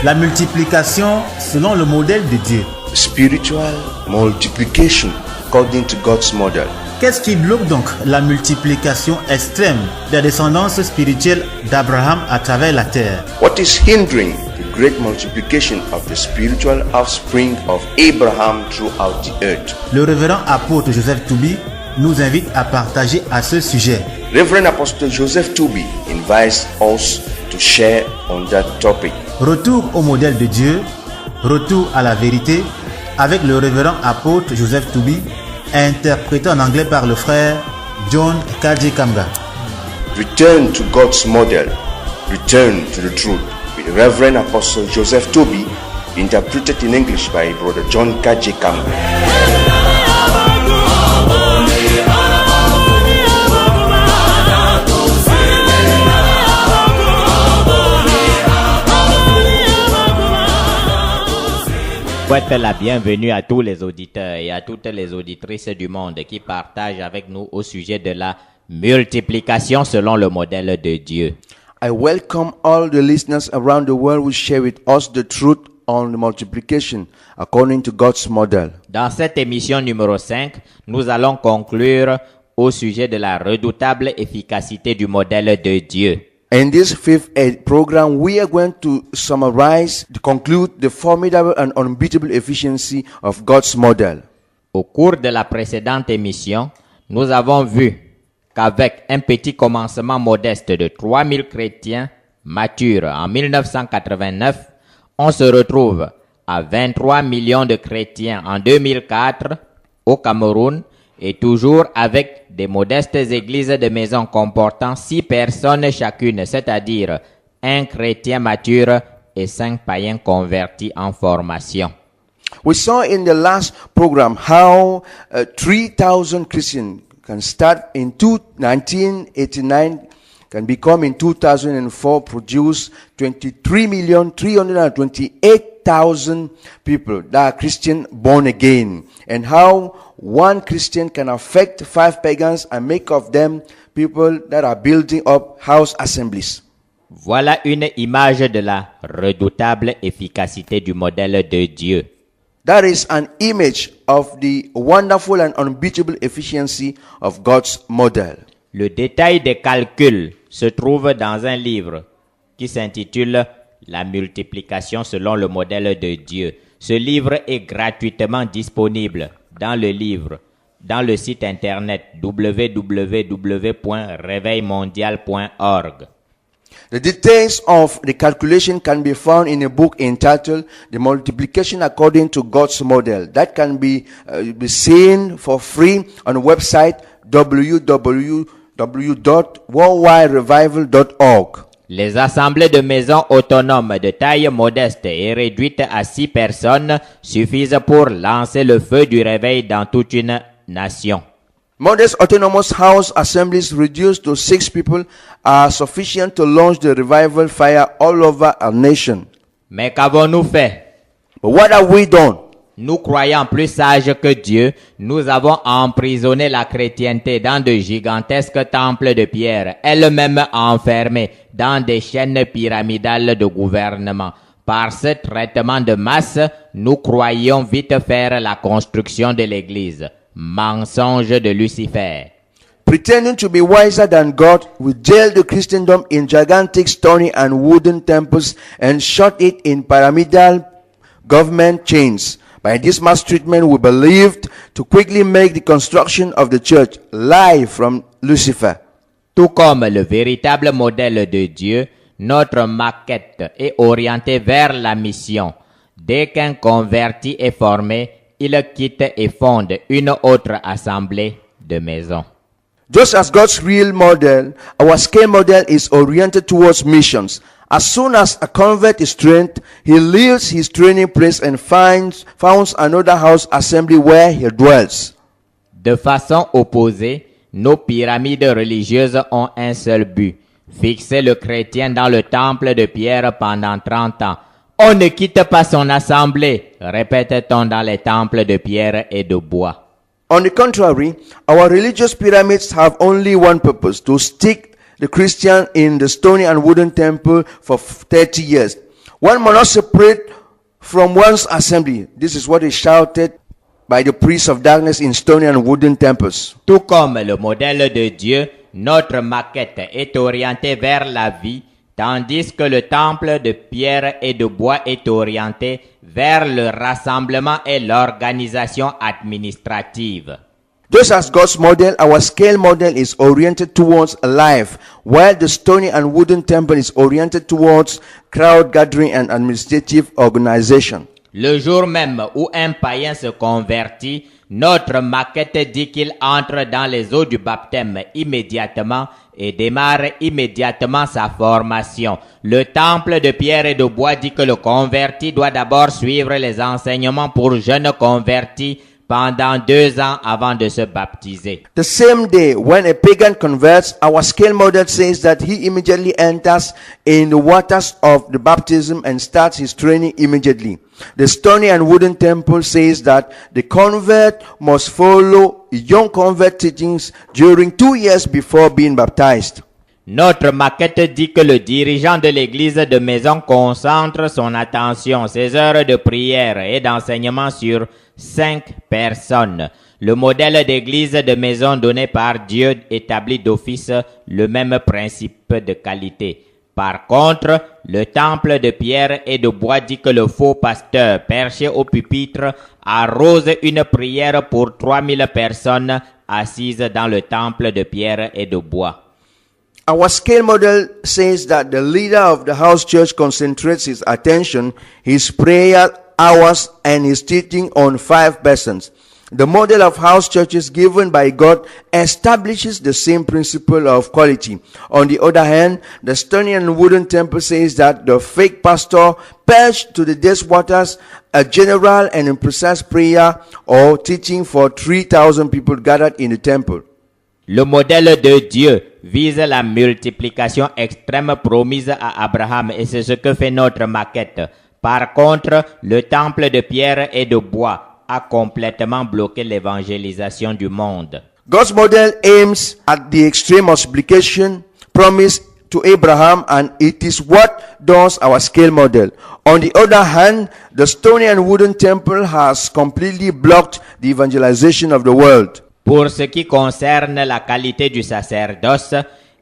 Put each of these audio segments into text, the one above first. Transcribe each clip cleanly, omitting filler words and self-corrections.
La multiplication selon le modèle de Dieu. Spiritual multiplication according to God's model. Qu'est-ce qui bloque donc la multiplication extrême des descendances spirituelles d'Abraham à travers la terre? What is hindering the great multiplication of the spiritual offspring of Abraham throughout the earth? Le révérend apôtre Joseph Toubi nous invite à partager à ce sujet. Reverend Apostle Joseph Toubi invites us to share on that topic. Retour au modèle de Dieu, retour à la vérité, avec le révérend apôtre Joseph Toubi, interprété en anglais par le frère John Kaji Kamga. Return to God's model, return to the truth, with Reverend Apostle Joseph Toubi, interpreted in English by Brother John Kaji Kamga. Je souhaite la bienvenue à tous les auditeurs et à toutes les auditrices du monde qui partagent avec nous au sujet de la multiplication selon le modèle de Dieu. I welcome all the listeners around the world who share with us the truth on the multiplication according to God's model. Dans cette émission numéro 5, nous allons conclure au sujet de la redoutable efficacité du modèle de Dieu. In this fifth aid program, we are going to summarize, to conclude the formidable and unbeatable efficiency of God's model. Au cours de la précédente émission, nous avons vu qu'avec un petit commencement modeste de 3000 chrétiens matures en 1989, on se retrouve à 23 millions de chrétiens en 2004 au Cameroun et toujours avec des modestes églises de maison comportant 6 personnes chacune, c'est-à-dire un chrétien mature et 5 païens convertis en formation. We saw in the last program how 3,000 Christians can start in 1989, can become in 2004, produce 23,328,000 people that are Christian born again, and how one Christian can affect 5 pagans and make of them people that are building up house assemblies. Voilà une image de la redoutable efficacité du modèle de Dieu. That is an image of the wonderful and unbeatable efficiency of God's model. Le détail des calculs se trouve dans un livre qui s'intitule « La multiplication selon le modèle de Dieu ». Ce livre est gratuitement disponible dans le site internet www.reveilmondial.org. The details of the calculation can be found in a book entitled The Multiplication According to God's Model. That can be seen for free on the website www.worldwiderevival.org. Les assemblées de maisons autonomes de taille modeste et réduite à 6 personnes suffisent pour lancer le feu du réveil dans toute une nation. Modest autonomous house assemblies reduced to 6 people are sufficient to launch the revival fire all over our nation. Mais qu'avons-nous fait? But what have we done? Nous, croyants plus sages que Dieu, nous avons emprisonné la chrétienté dans de gigantesques temples de pierre, elles-mêmes enfermées dans des chaînes pyramidales de gouvernement. Par ce traitement de masse, nous croyions vite faire la construction de l'Église. Mensonge de Lucifer. Pretending to be wiser than God, we jailed the Christendom in gigantic stone and wooden temples and shut it in pyramidal government chains. By this mass treatment, we believed to quickly make the construction of the church lie from Lucifer. Tout comme le véritable modèle de Dieu, notre maquette est orientée vers la mission. Dès qu'un converti est formé, il quitte et fonde une autre assemblée de maisons. Just as God's real model, our scale model is oriented towards missions. As soon as a convert is trained, he leaves his training place and founds another house assembly where he dwells. De façon opposée, nos pyramides religieuses ont un seul but, fixer le chrétien dans le temple de pierre pendant 30 ans. On ne quitte pas son assemblée, répète-t-on dans les temples de pierre et de bois. On the contrary, our religious pyramids have only one purpose, to stick the Christian in the stony and wooden temple for 30 years. One must not separate from one's assembly. This is what is shouted by the priests of darkness in stone and wooden temples. Tout comme le modèle de Dieu, notre maquette est orientée vers la vie, tandis que le temple de pierre et de bois est orienté vers le rassemblement et l'organisation administrative. Just as God's model, our scale model is oriented towards life, while the stony and wooden temple is oriented towards crowd gathering and administrative organization. Le jour même où un païen se convertit, notre maquette dit qu'il entre dans les eaux du baptême immédiatement et démarre immédiatement sa formation. Le temple de pierre et de bois dit que le converti doit d'abord suivre les enseignements pour jeunes convertis pendant 2 ans avant de se baptiser. The same day, when a pagan converts, our scale model says that he immediately enters in the waters of the baptism and starts his training immediately. The stony and wooden temple says that the convert must follow young convert teachings during 2 years before being baptized. Notre maquette dit que le dirigeant de l'église de maison concentre son attention, ses heures de prière et d'enseignement sur 5 personnes. Le modèle d'église de maison donné par Dieu établit d'office le même principe de qualité. Par contre, le temple de pierre et de bois dit que le faux pasteur perché au pupitre arrose une prière pour 3000 personnes assises dans le temple de pierre et de bois. Our scale model says that the leader of the house church concentrates his attention, his prayer hours, and his teaching on 5 persons. The model of house churches given by God establishes the same principle of quality. On the other hand, the stony and wooden temple says that the fake pastor perched to the depth waters a general and imprecise prayer or teaching for 3,000 people gathered in the temple. Le modèle de Dieu vise la multiplication extrême promise à Abraham et c'est ce que fait notre maquette. Par contre, le temple de pierre et de bois a complètement bloqué l'évangélisation du monde. God's model aims at the extreme multiplication promised to Abraham, and it is what does our scale model. On the other hand, the stony and wooden temple has completely blocked the evangelization of the world. Pour ce qui concerne la qualité du sacerdoce,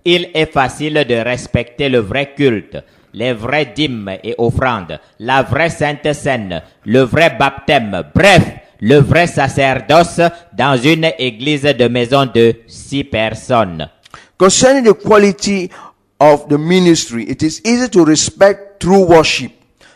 il est facile de respecter le vrai culte, les vrais dîmes et offrandes, la vraie sainte scène, le vrai baptême, bref, le vrai sacerdoce dans une église de maison de 6 personnes. Concerning the quality of the ministry, it is easy to respect true worship,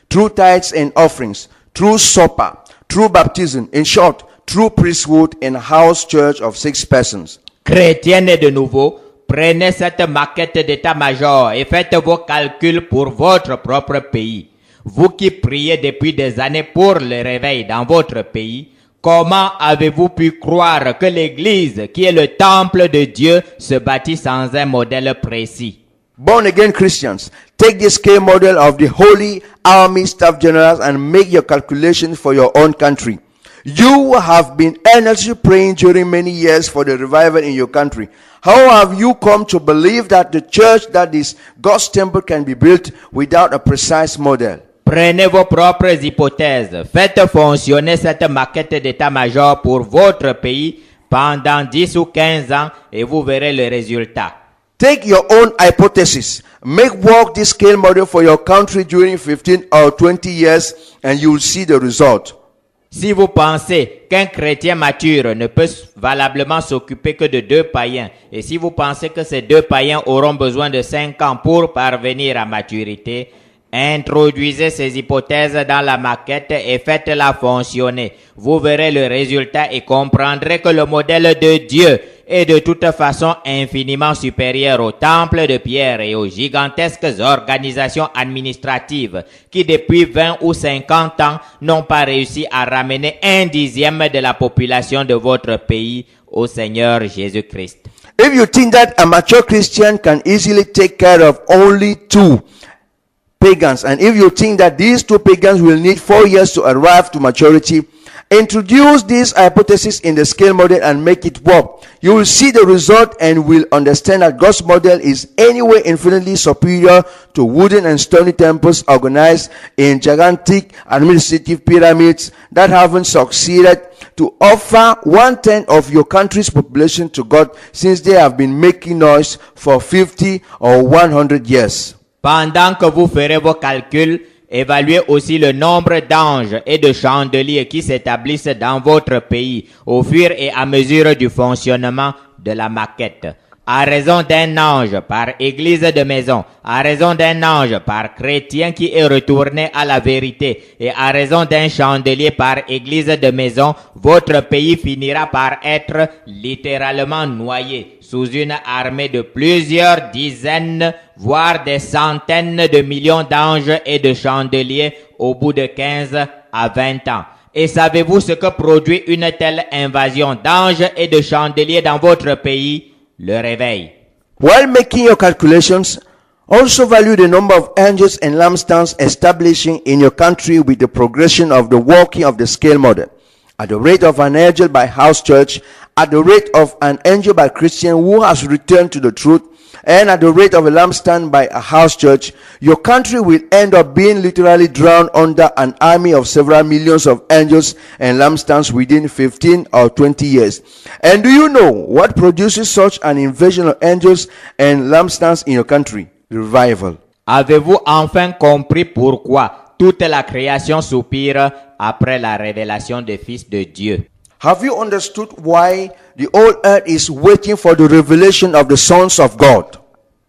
true tithes and offerings, true supper, true baptism, in short, true priesthood in house church of 6 persons. Chrétiens de nouveau, prenez cette maquette d'état-major et faites vos calculs pour votre propre pays. Vous qui priez depuis des années pour le réveil dans votre pays, comment avez-vous pu croire que l'Église, qui est le temple de Dieu, se bâtit sans un modèle précis? Born again Christians, take the scale model of the Holy Army Staff Generals and make your calculations for your own country. You have been earnestly praying during many years for the revival in your country. How have you come to believe that the church that is God's temple can be built without a precise model? Prenez vos propres hypothèses. Faites fonctionner cette maquette d'état-major pour votre pays pendant 10 ou 15 ans et vous verrez le résultat. Take your own hypothesis. Make work this scale model for your country during 15 or 20 years and you will see the result. Si vous pensez qu'un chrétien mature ne peut valablement s'occuper que de 2 païens, et si vous pensez que ces 2 païens auront besoin de 5 ans pour parvenir à maturité, introduisez ces hypothèses dans la maquette et faites-la fonctionner. Vous verrez le résultat et comprendrez que le modèle de Dieu est de toute façon infiniment supérieur au temple de pierre et aux gigantesques organisations administratives qui depuis 20 ou 50 ans n'ont pas réussi à ramener 1/10 de la population de votre pays au Seigneur Jésus-Christ. If you think that a mature Christian can easily take care of only 2 pagans, and if you think that these 2 pagans will need 4 years to arrive to maturity, Introduce this hypothesis in the scale model and make it work. You will see the result and will understand that God's model is anyway infinitely superior to wooden and stony temples organized in gigantic administrative pyramids that haven't succeeded to offer 1/10 of your country's population to God, since they have been making noise for 50 or 100 years. Pendant que vous ferez vos calculs, évaluez aussi le nombre d'anges et de chandeliers qui s'établissent dans votre pays au fur et à mesure du fonctionnement de la maquette. À raison d'un ange par église de maison, à raison d'un ange par chrétien qui est retourné à la vérité, et à raison d'un chandelier par église de maison, votre pays finira par être littéralement noyé sous une armée de plusieurs dizaines, voire des centaines de millions d'anges et de chandeliers au bout de 15 à 20 ans. Et savez-vous ce que produit une telle invasion d'anges et de chandeliers dans votre pays? Le réveil. While making your calculations, also value the number of angels and lampstands establishing in your country with the progression of the working of the scale model. At the rate of an angel by house church, at the rate of an angel by Christian who has returned to the truth, and at the rate of a lampstand by a house church, your country will end up being literally drowned under an army of several millions of angels and lampstands within 15 or 20 years. And do you know what produces such an invasion of angels and lampstands in your country? Revival. Avez-vous enfin compris pourquoi toute la création soupire après la révélation des fils de Dieu? Have you understood why the whole earth is waiting for the revelation of the sons of God?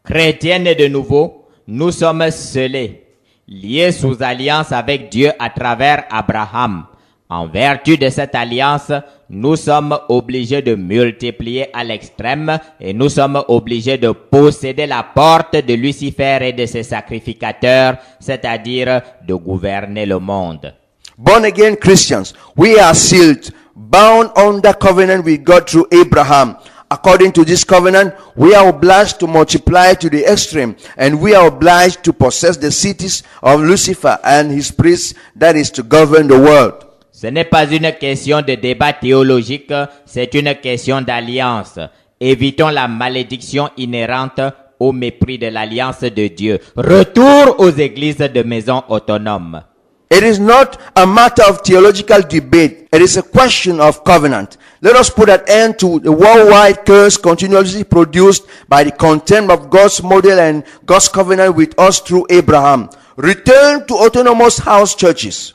Chrétiens et de nouveau, nous sommes scellés, liés sous alliance avec Dieu à travers Abraham. En vertu de cette alliance, nous sommes obligés de multiplier à l'extrême et nous sommes obligés de posséder la porte de Lucifer et de ses sacrificateurs, c'est-à-dire de gouverner le monde. Born again Christians, we are sealed, bound under covenant with God through Abraham. According to this covenant, we are obliged to multiply to the extreme, and we are obliged to possess the cities of Lucifer and his priests, that is to govern the world. Ce n'est pas une question de débat théologique, c'est une question d'alliance. Évitons la malédiction inhérente au mépris de l'alliance de Dieu. Retour aux églises de maisons autonomes. It is not a matter of theological debate. It is a question of covenant. Let us put an end to the worldwide curse continuously produced by the contempt of God's model and God's covenant with us through Abraham. Return to autonomous house churches.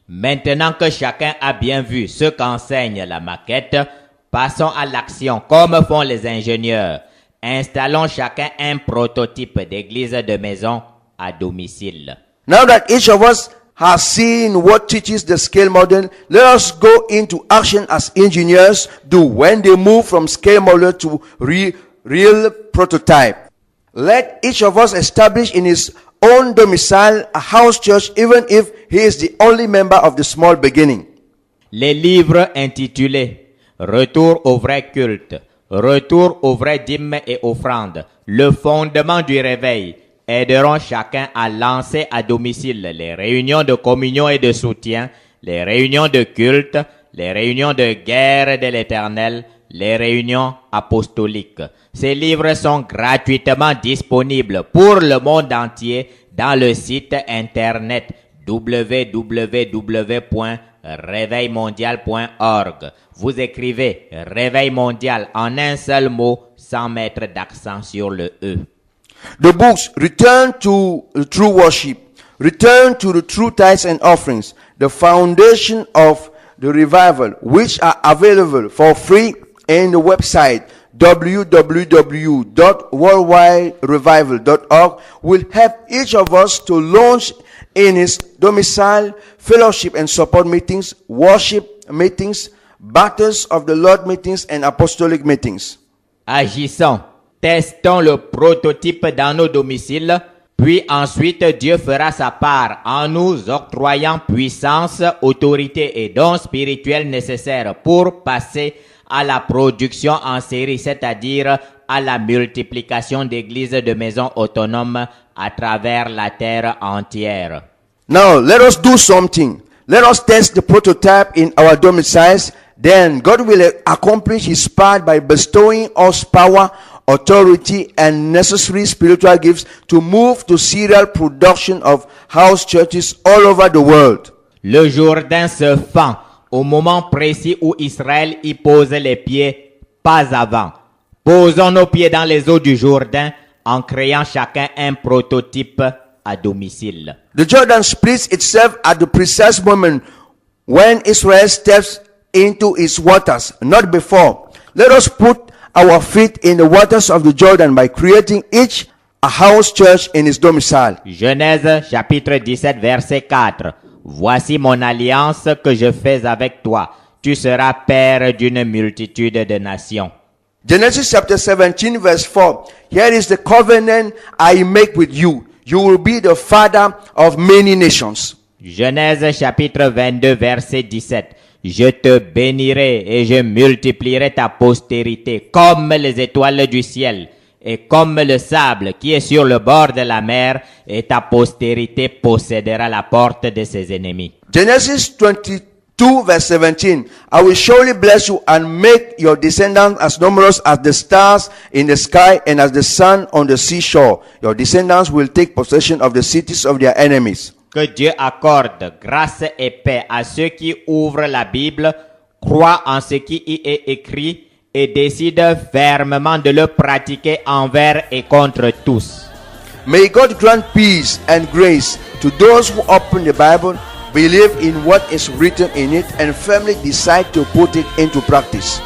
Maintenant que chacun a bien vu ce qu'enseigne la maquette, passons à l'action comme font les ingénieurs. Installons chacun un prototype d'église de maison à domicile. Now that each of us has seen what teaches the scale model, let us go into action as engineers do when they move from scale model to real prototype. Let each of us establish in his own domicile a house church, even if he is the only member of the small beginning. Les livres intitulés Retour au vrai culte, Retour aux vraies dîmes et offrandes, Le fondement du réveil aideront chacun à lancer à domicile les réunions de communion et de soutien, les réunions de culte, les réunions de guerre de l'Éternel, les réunions apostoliques. Ces livres sont gratuitement disponibles pour le monde entier dans le site internet www.réveilmondial.org. Vous écrivez Réveil mondial en un seul mot sans mettre d'accent sur le E. The books Return to the True Worship, Return to the True Tithes and Offerings, the foundation of the revival, which are available for free in the website www.worldwiderevival.org, will help each of us to launch in his domicile fellowship and support meetings, worship meetings, battles of the Lord meetings, and apostolic meetings. Agissons. Testons le prototype dans nos domiciles, puis ensuite Dieu fera sa part en nous octroyant puissance, autorité et dons spirituels nécessaires pour passer à la production en série, c'est-à-dire à la multiplication d'églises de maisons autonomes à travers la terre entière. Now, let us do something. Let us test the prototype in our domiciles. Then God will accomplish his part by bestowing us power, authority, and necessary spiritual gifts to move to serial production of house churches all over the world. Le Jourdain se fend au moment précis où Israël y pose les pieds, pas avant. Posons nos pieds dans les eaux du Jourdain en créant chacun un prototype à domicile. The Jordan splits itself at the precise moment when Israel steps into its waters, not before. Let us put our feet in the waters of the Jordan by creating each a house church in its domicile. Genèse chapitre 17 verset 4. Voici mon alliance que je fais avec toi. Tu seras père d'une multitude de nations. Genesis chapter 17 verse 4. Here is the covenant I make with you. You will be the father of many nations. Genèse chapitre 22 verset 17. Je te bénirai et je multiplierai ta postérité comme les étoiles du ciel et comme le sable qui est sur le bord de la mer, et ta postérité possédera la porte de ses ennemis. Genesis 22 verse 17. I will surely bless you and make your descendants as numerous as the stars in the sky and as the sand on the seashore. Your descendants will take possession of the cities of their enemies. Que Dieu accorde grâce et paix à ceux qui ouvrent la Bible, croient en ce qui y est écrit et décident fermement de le pratiquer envers et contre tous. May God grant peace and grace to those who open the Bible, believe in what is written in it, and firmly decide to put it into practice.